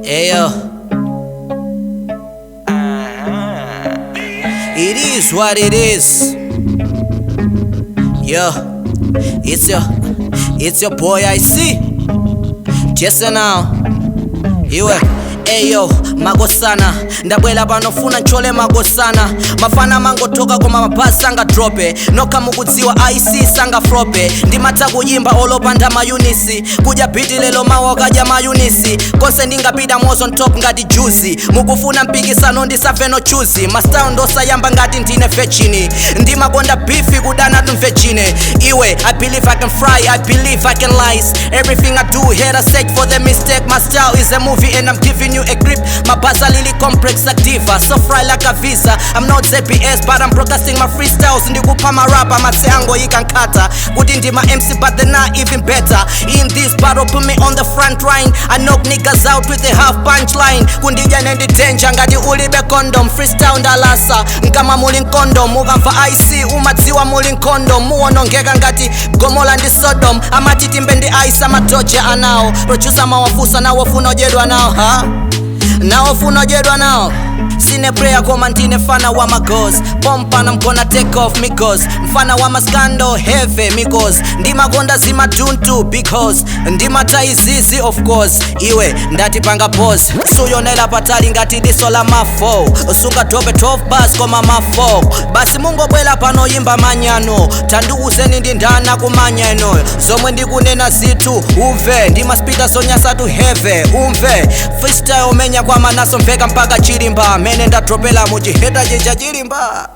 Ayo. It is what it is. Yo, it's your boy I see. Just now. Iwe. Eyo, magosana ndabwela panofuna nchole magosana mafana mangotoka koma mabasi anga drope noka mukudziwa IC sanga frope ndimata kuyimba olopanda mayunisi kuja biti lelo mawa kaja mayunisi konse ndingapida mozo ntop ngati juicy mukufuna mpikisano ndisafeno chuzi mastyle ndosayamba ngati ndine vechini ndimakonda beefy kudana tumvechine iwe I believe I can fry, I believe I can lies everything I do here I search for the mistake. My style is a movie and I'm giving you a grip. My basa lily complex like diva, so fry like a visa. I'm not ZPS but I'm broadcasting my freestyles. Ndikupa my rapper, matse ango ikankata kuti ndi my MC but they're not even better. In this battle put me on the front line. I knock niggas out with a half punchline. Kundija nendi danger ngati ulibe condom. Freestyle ndalasa nkama muli nkondom. Mukamva IC umadziwa muli nkondom. Muonongeka ngati Gomola ndi Sodom. Amatiti mbendi ice amatoche anao. Producer mawafusa na wafuna ojedwa nao ha? Na wafuna ojedwa nao. Sine prayer koma ndine fana wa magos. Pompa na mkona take off migos. Mfana wa maskando heavy migos. Ndima gonda zima tuntu because ndima taizizi of course. Iwe ndati panga pose. Suyonela patali ngati diso la mafo. Usunga tope 12 bars koma mafo. Basi mungo bwela pano yimba manyano. Tanduuzeni ndi ndana kumanyano. Zomwe ndikunena zitu uve. Ndima spita sonya satu heavy umve. Freestyle menya kwa manaso mveka mpaka chilimba. Mene ndatropela muchiheta chicha chilimba.